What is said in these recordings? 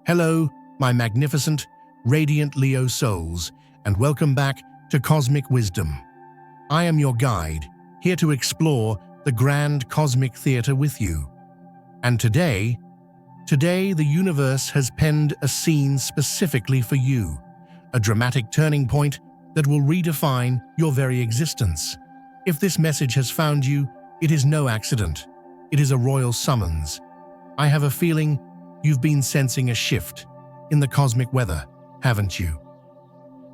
Hello, my magnificent, radiant Leo souls, and welcome back to Cosmic Wisdom. I am your guide, here to explore the grand cosmic theater with you. And today the universe has penned a scene specifically for you, a dramatic turning point that will redefine your very existence. If this message has found you, it is no accident. It is a royal summons. I have a feeling you've been sensing a shift in the cosmic weather, haven't you?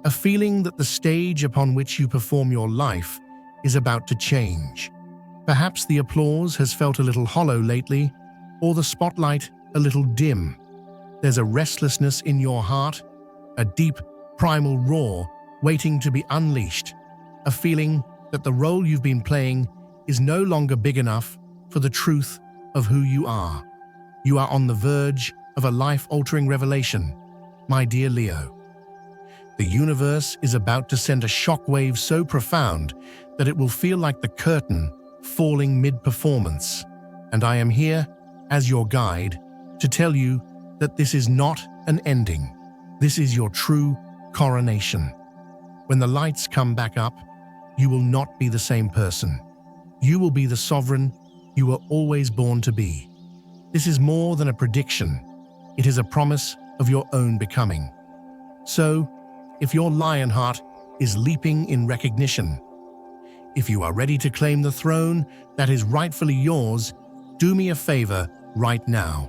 A feeling that the stage upon which you perform your life is about to change. Perhaps the applause has felt a little hollow lately, or the spotlight a little dim. There's a restlessness in your heart, a deep, primal roar waiting to be unleashed, a feeling that the role you've been playing is no longer big enough for the truth of who you are. You are on the verge of a life-altering revelation, my dear Leo. The universe is about to send a shockwave so profound that it will feel like the curtain falling mid-performance. And I am here, as your guide, to tell you that this is not an ending. This is your true coronation. When the lights come back up, you will not be the same person. You will be the sovereign you were always born to be. This is more than a prediction. It is a promise of your own becoming. So, if your lion heart is leaping in recognition, if you are ready to claim the throne that is rightfully yours, do me a favor right now.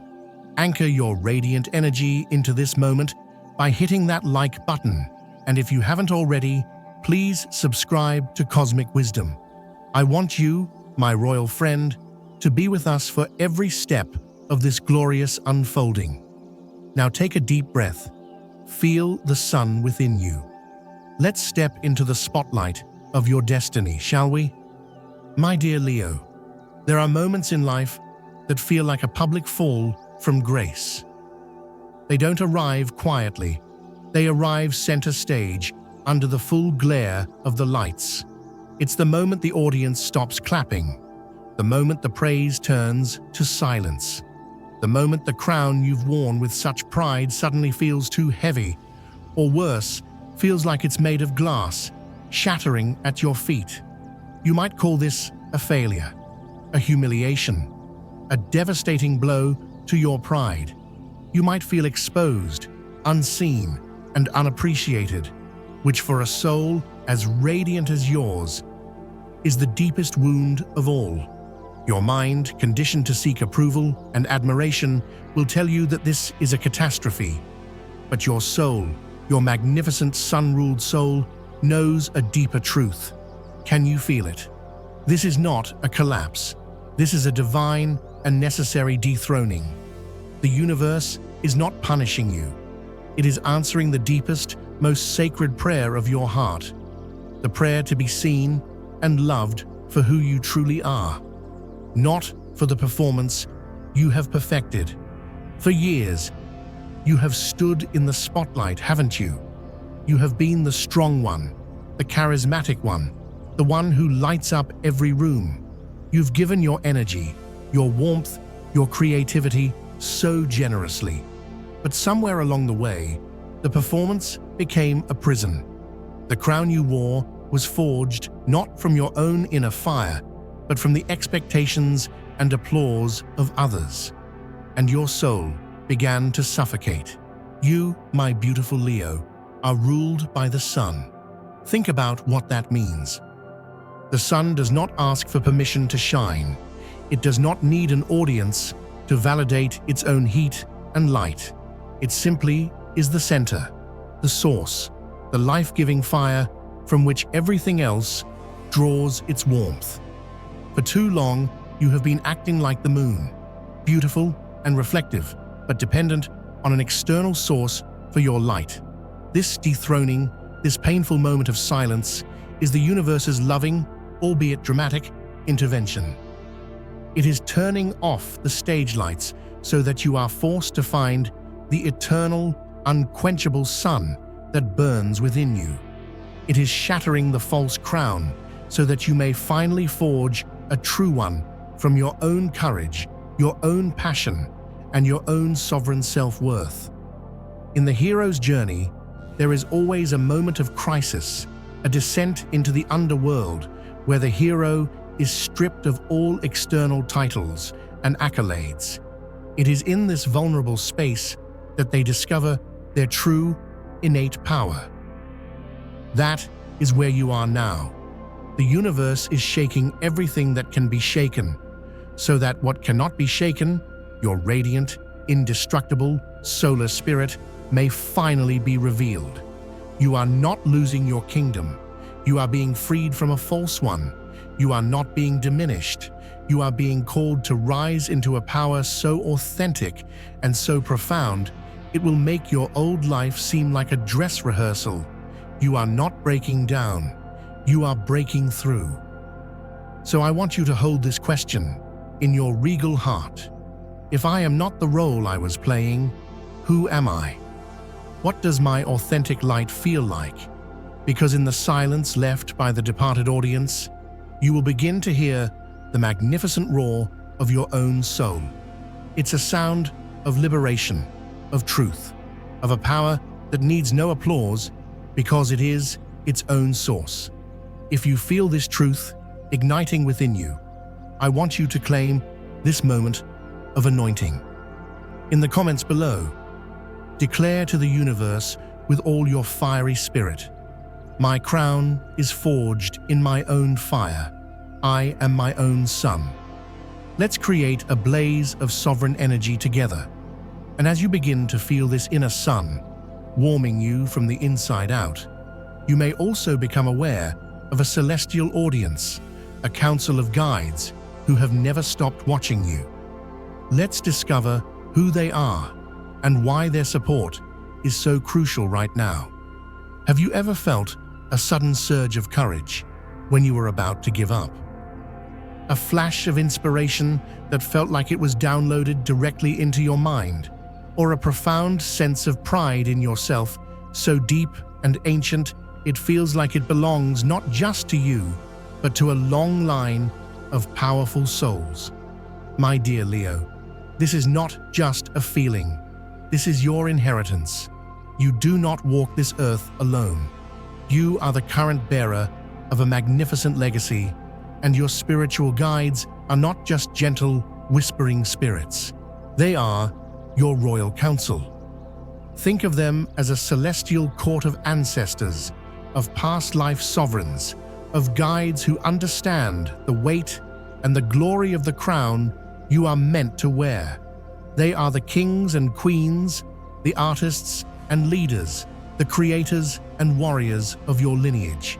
Anchor your radiant energy into this moment by hitting that like button. And if you haven't already, please subscribe to Cosmic Wisdom. I want you, my royal friend, to be with us for every step of this glorious unfolding. Now take a deep breath. Feel the sun within you. Let's step into the spotlight of your destiny, shall we? My dear Leo, there are moments in life that feel like a public fall from grace. They don't arrive quietly. They arrive center stage, under the full glare of the lights. It's the moment the audience stops clapping, the moment the praise turns to silence, the moment the crown you've worn with such pride suddenly feels too heavy, or worse, feels like it's made of glass, shattering at your feet. You might call this a failure, a humiliation, a devastating blow to your pride. You might feel exposed, unseen, and unappreciated, which for a soul as radiant as yours is the deepest wound of all. Your mind, conditioned to seek approval and admiration, will tell you that this is a catastrophe. But your soul, your magnificent sun-ruled soul, knows a deeper truth. Can you feel it? This is not a collapse. This is a divine and necessary dethroning. The universe is not punishing you. It is answering the deepest, most sacred prayer of your heart. The prayer to be seen and loved for who you truly are. Not for the performance you have perfected. For years, you have stood in the spotlight, haven't you? You have been the strong one, the charismatic one, the one who lights up every room. You've given your energy, your warmth, your creativity so generously. But somewhere along the way, the performance became a prison. The crown you wore was forged not from your own inner fire, but from the expectations and applause of others. And your soul began to suffocate. You, my beautiful Leo, are ruled by the sun. Think about what that means. The sun does not ask for permission to shine. It does not need an audience to validate its own heat and light. It simply is the center, the source, the life-giving fire from which everything else draws its warmth. For too long, you have been acting like the moon, beautiful and reflective, but dependent on an external source for your light. This dethroning, this painful moment of silence, is the universe's loving, albeit dramatic, intervention. It is turning off the stage lights so that you are forced to find the eternal, unquenchable sun that burns within you. It is shattering the false crown so that you may finally forge a true one from your own courage, your own passion, and your own sovereign self-worth. In the hero's journey, there is always a moment of crisis, a descent into the underworld where the hero is stripped of all external titles and accolades. It is in this vulnerable space that they discover their true, innate power. That is where you are now. The universe is shaking everything that can be shaken, so that what cannot be shaken, your radiant, indestructible solar spirit, may finally be revealed. You are not losing your kingdom. You are being freed from a false one. You are not being diminished. You are being called to rise into a power so authentic and so profound, it will make your old life seem like a dress rehearsal. You are not breaking down. You are breaking through. So I want you to hold this question in your regal heart. If I am not the role I was playing, who am I? What does my authentic light feel like? Because in the silence left by the departed audience, you will begin to hear the magnificent roar of your own soul. It's a sound of liberation, of truth, of a power that needs no applause because it is its own source. If you feel this truth igniting within you, I want you to claim this moment of anointing. In the comments below, declare to the universe with all your fiery spirit, "My crown is forged in my own fire. I am my own sun." Let's create a blaze of sovereign energy together. And as you begin to feel this inner sun warming you from the inside out, you may also become aware of a celestial audience, a council of guides who have never stopped watching you. Let's discover who they are and why their support is so crucial right now. Have you ever felt a sudden surge of courage when you were about to give up? A flash of inspiration that felt like it was downloaded directly into your mind, or a profound sense of pride in yourself so deep and ancient it feels like it belongs not just to you, but to a long line of powerful souls. My dear Leo, this is not just a feeling. This is your inheritance. You do not walk this earth alone. You are the current bearer of a magnificent legacy, and your spiritual guides are not just gentle, whispering spirits. They are your royal council. Think of them as a celestial court of ancestors, of past life sovereigns, of guides who understand the weight and the glory of the crown you are meant to wear. They are the kings and queens, the artists and leaders, the creators and warriors of your lineage.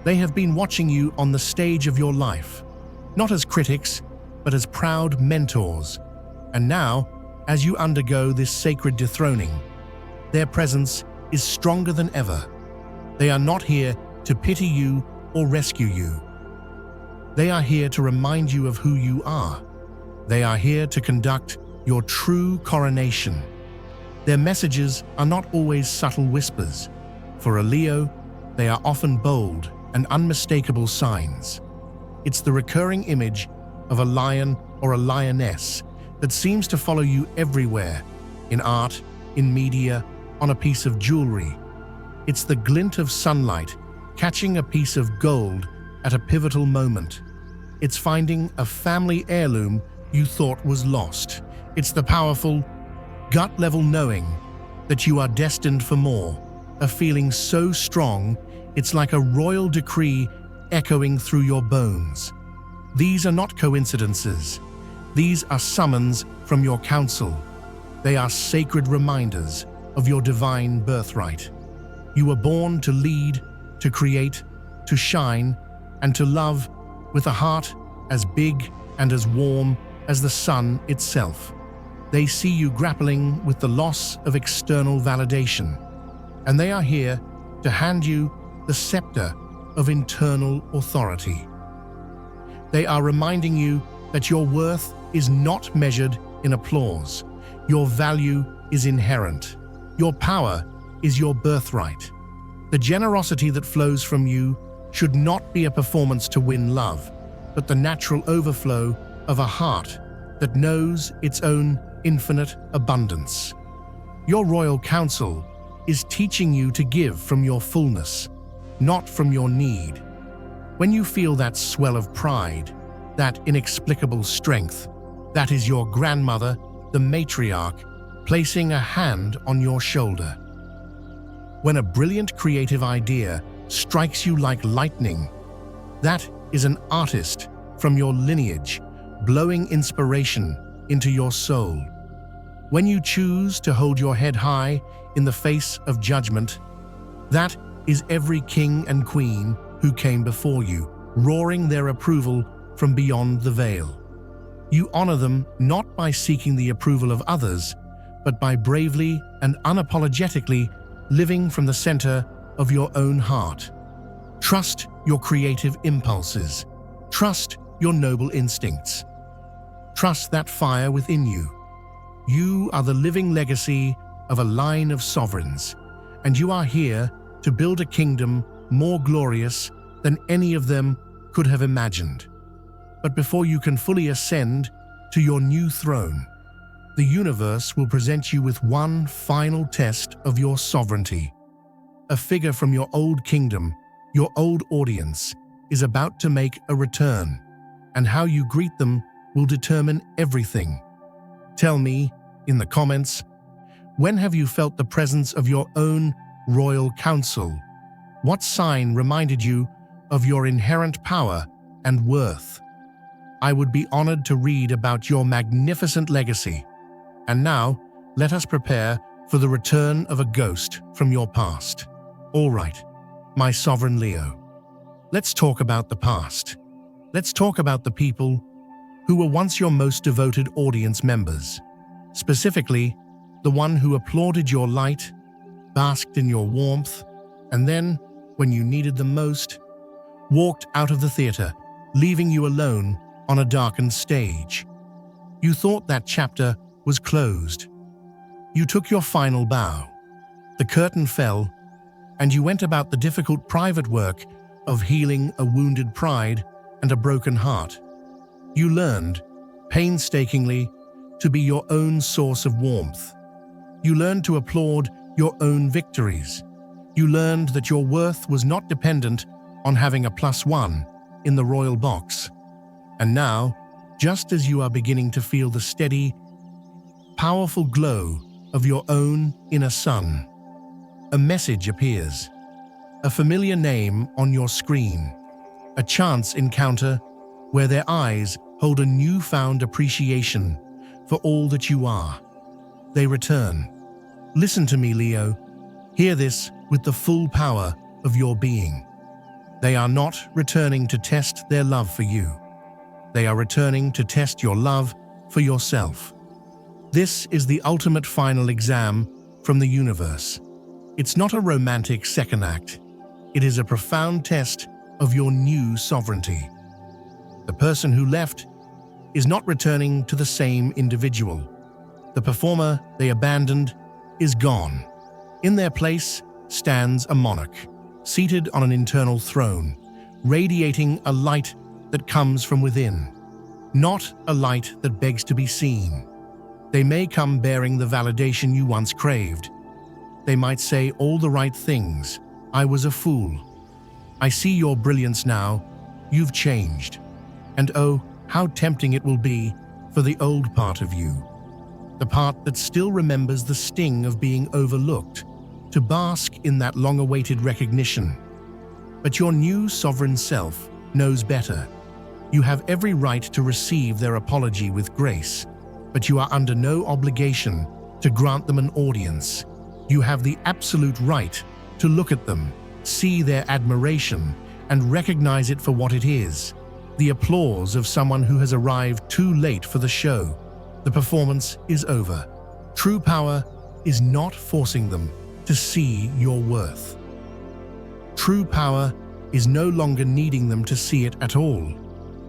They have been watching you on the stage of your life, not as critics, but as proud mentors. And now, as you undergo this sacred dethroning, their presence is stronger than ever. They are not here to pity you or rescue you. They are here to remind you of who you are. They are here to conduct your true coronation. Their messages are not always subtle whispers. For a Leo, they are often bold and unmistakable signs. It's the recurring image of a lion or a lioness that seems to follow you everywhere, in art, in media, on a piece of jewelry. It's the glint of sunlight catching a piece of gold at a pivotal moment. It's finding a family heirloom you thought was lost. It's the powerful, gut-level knowing that you are destined for more, a feeling so strong it's like a royal decree echoing through your bones. These are not coincidences. These are summons from your council. They are sacred reminders of your divine birthright. You were born to lead, to create, to shine, and to love with a heart as big and as warm as the sun itself. They see you grappling with the loss of external validation, and they are here to hand you the scepter of internal authority. They are reminding you that your worth is not measured in applause. Your value is inherent. Your power is your birthright. The generosity that flows from you should not be a performance to win love, but the natural overflow of a heart that knows its own infinite abundance. Your royal council is teaching you to give from your fullness, not from your need. When you feel that swell of pride, that inexplicable strength, that is your grandmother, the matriarch, placing a hand on your shoulder. When a brilliant creative idea strikes you like lightning, that is an artist from your lineage blowing inspiration into your soul. When you choose to hold your head high in the face of judgment, that is every king and queen who came before you, roaring their approval from beyond the veil. You honor them not by seeking the approval of others, but by bravely and unapologetically living from the center of your own heart. Trust your creative impulses. Trust your noble instincts. Trust that fire within you. You are the living legacy of a line of sovereigns, and you are here to build a kingdom more glorious than any of them could have imagined. But before you can fully ascend to your new throne, the universe will present you with one final test of your sovereignty. A figure from your old kingdom, your old audience, is about to make a return, and how you greet them will determine everything. Tell me, in the comments, when have you felt the presence of your own royal council? What sign reminded you of your inherent power and worth? I would be honored to read about your magnificent legacy. And now, let us prepare for the return of a ghost from your past. All right, my sovereign Leo. Let's talk about the past. Let's talk about the people who were once your most devoted audience members. Specifically, the one who applauded your light, basked in your warmth, and then, when you needed them most, walked out of the theater, leaving you alone on a darkened stage. You thought that chapter was closed. You took your final bow. The curtain fell, and you went about the difficult private work of healing a wounded pride and a broken heart. You learned, painstakingly, to be your own source of warmth. You learned to applaud your own victories. You learned that your worth was not dependent on having a +1 in the royal box. And now, just as you are beginning to feel the steady, powerful glow of your own inner sun, a message appears. A familiar name on your screen. A chance encounter where their eyes hold a newfound appreciation for all that you are. They return. Listen to me, Leo. Hear this with the full power of your being. They are not returning to test their love for you. They are returning to test your love for yourself. This is the ultimate final exam from the universe. It's not a romantic second act. It is a profound test of your new sovereignty. The person who left is not returning to the same individual. The performer they abandoned is gone. In their place stands a monarch, seated on an internal throne, radiating a light that comes from within, not a light that begs to be seen. They may come bearing the validation you once craved. They might say all the right things. I was a fool. I see your brilliance now. You've changed. And oh, how tempting it will be for the old part of you, the part that still remembers the sting of being overlooked, to bask in that long-awaited recognition. But your new sovereign self knows better. You have every right to receive their apology with grace, but you are under no obligation to grant them an audience. You have the absolute right to look at them, see their admiration, and recognize it for what it is, the applause of someone who has arrived too late for the show. The performance is over. True power is not forcing them to see your worth. True power is no longer needing them to see it at all.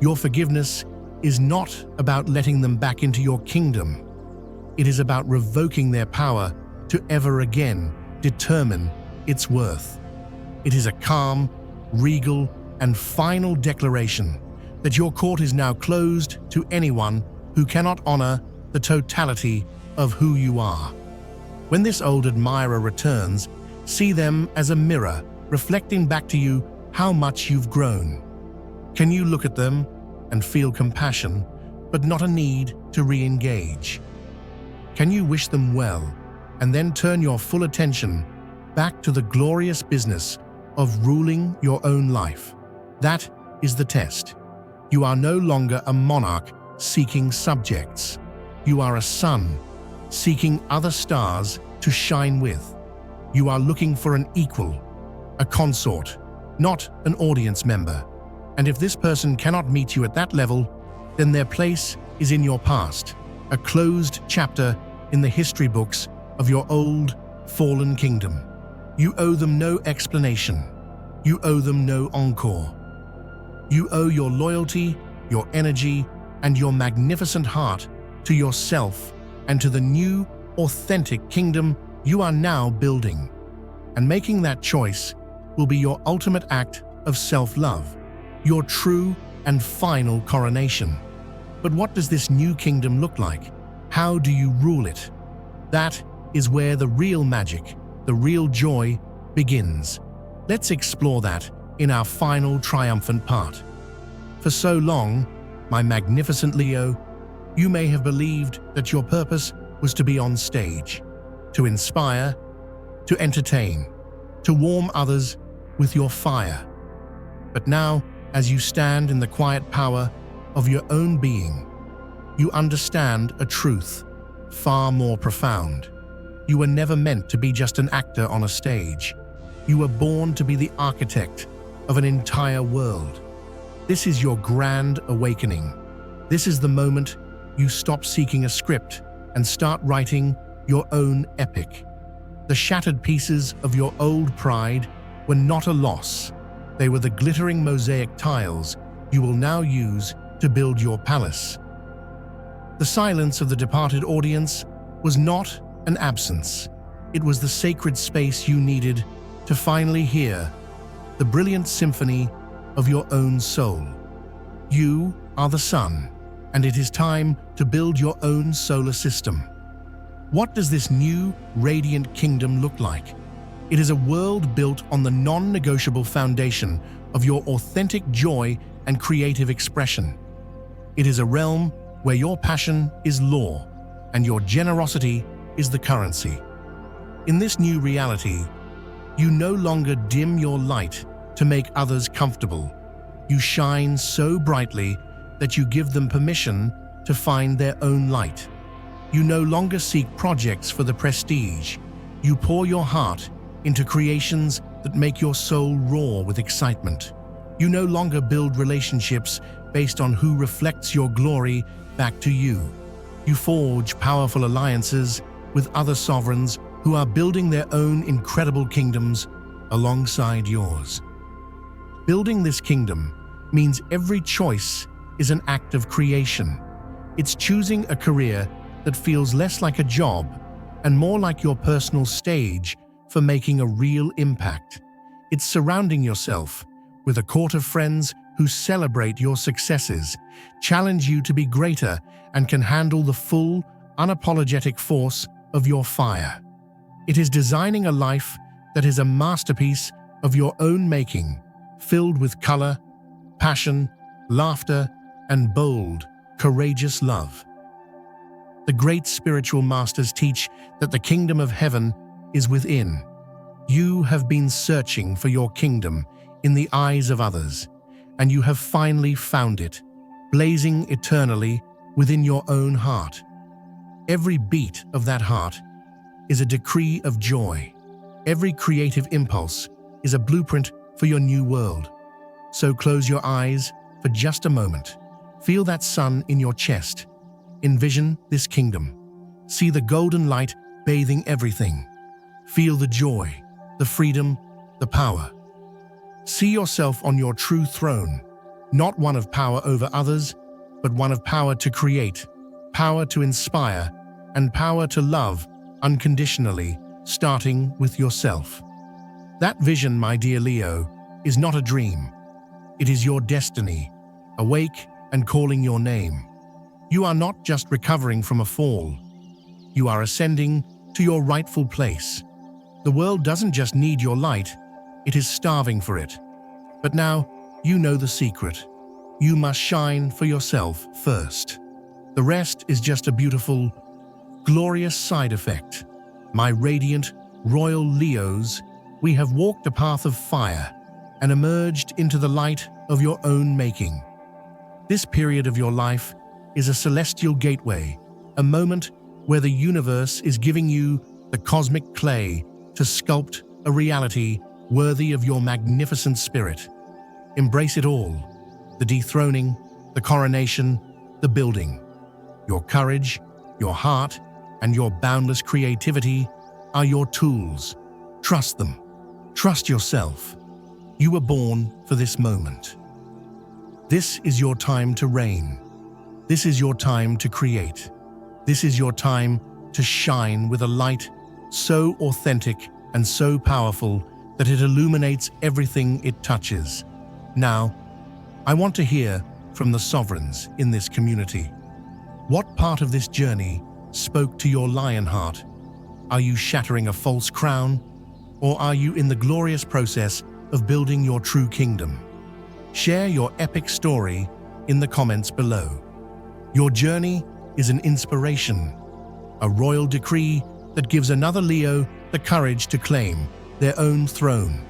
Your forgiveness is not about letting them back into your kingdom. It is about revoking their power to ever again determine its worth. It is a calm, regal, and final declaration that your court is now closed to anyone who cannot honor the totality of who you are. When this old admirer returns, see them as a mirror reflecting back to you how much you've grown. Can you look at them and feel compassion, but not a need to re-engage? Can you wish them well and then turn your full attention back to the glorious business of ruling your own life? That is the test. You are no longer a monarch seeking subjects. You are a sun seeking other stars to shine with. You are looking for an equal, a consort, not an audience member. And if this person cannot meet you at that level, then their place is in your past, a closed chapter in the history books of your old, fallen kingdom. You owe them no explanation. You owe them no encore. You owe your loyalty, your energy, and your magnificent heart to yourself and to the new, authentic kingdom you are now building. And making that choice will be your ultimate act of self-love, your true and final coronation. But what does this new kingdom look like? How do you rule it? That is where the real magic, the real joy begins. Let's explore that in our final triumphant part. For so long, my magnificent Leo, you may have believed that your purpose was to be on stage, to inspire, to entertain, to warm others with your fire. But now, as you stand in the quiet power of your own being, you understand a truth far more profound. You were never meant to be just an actor on a stage. You were born to be the architect of an entire world. This is your grand awakening. This is the moment you stop seeking a script and start writing your own epic. The shattered pieces of your old pride were not a loss. They were the glittering mosaic tiles you will now use to build your palace. The silence of the departed audience was not an absence. It was the sacred space you needed to finally hear the brilliant symphony of your own soul. You are the sun, and it is time to build your own solar system. What does this new, radiant kingdom look like? It is a world built on the non-negotiable foundation of your authentic joy and creative expression. It is a realm where your passion is law and your generosity is the currency. In this new reality, you no longer dim your light to make others comfortable. You shine so brightly that you give them permission to find their own light. You no longer seek projects for the prestige. You pour your heart into creations that make your soul roar with excitement. You no longer build relationships based on who reflects your glory back to you. You forge powerful alliances with other sovereigns who are building their own incredible kingdoms alongside yours. Building this kingdom means every choice is an act of creation. It's choosing a career that feels less like a job and more like your personal stage for making a real impact. It's surrounding yourself with a court of friends who celebrate your successes, challenge you to be greater, and can handle the full, unapologetic force of your fire. It is designing a life that is a masterpiece of your own making, filled with color, passion, laughter, and bold, courageous love. The great spiritual masters teach that the kingdom of heaven is within. You have been searching for your kingdom in the eyes of others, and you have finally found it, blazing eternally within your own heart. Every beat of that heart is a decree of joy. Every creative impulse is a blueprint for your new world. So close your eyes for just a moment. Feel that sun in your chest. Envision this kingdom. See the golden light bathing everything. Feel the joy, the freedom, the power. See yourself on your true throne, not one of power over others, but one of power to create, power to inspire, and power to love unconditionally, starting with yourself. That vision, my dear Leo, is not a dream. It is your destiny, awake and calling your name. You are not just recovering from a fall. You are ascending to your rightful place. The world doesn't just need your light, it is starving for it. But now, you know the secret. You must shine for yourself first. The rest is just a beautiful, glorious side effect. My radiant, royal Leos, we have walked a path of fire and emerged into the light of your own making. This period of your life is a celestial gateway, a moment where the universe is giving you the cosmic clay to sculpt a reality worthy of your magnificent spirit. Embrace it all: the dethroning, the coronation, the building. Your courage, your heart, and your boundless creativity are your tools. Trust them. Trust yourself. You were born for this moment. This is your time to reign. This is your time to create. This is your time to shine with a light so authentic and so powerful that it illuminates everything it touches. Now, I want to hear from the sovereigns in this community. What part of this journey spoke to your lion heart? Are you shattering a false crown, or are you in the glorious process of building your true kingdom? Share your epic story in the comments below. Your journey is an inspiration, a royal decree that gives another Leo the courage to claim their own throne.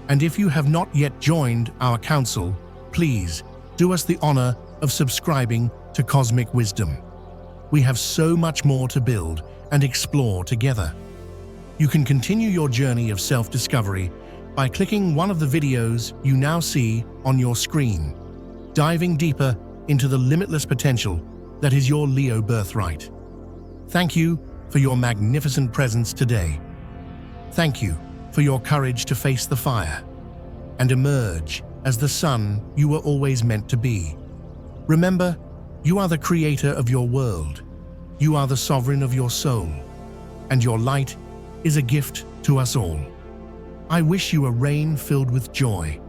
And if you have not yet joined our council, please do us the honor of subscribing to Cosmic Wisdom. We have so much more to build and explore together. You can continue your journey of self-discovery by clicking one of the videos you now see on your screen, diving deeper into the limitless potential that is your Leo birthright. Thank you for your magnificent presence today. Thank you for your courage to face the fire and emerge as the sun you were always meant to be. Remember, you are the creator of your world. You are the sovereign of your soul, and your light is a gift to us all. I wish you a reign filled with joy,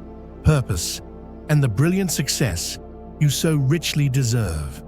purpose, and the brilliant success you so richly deserve.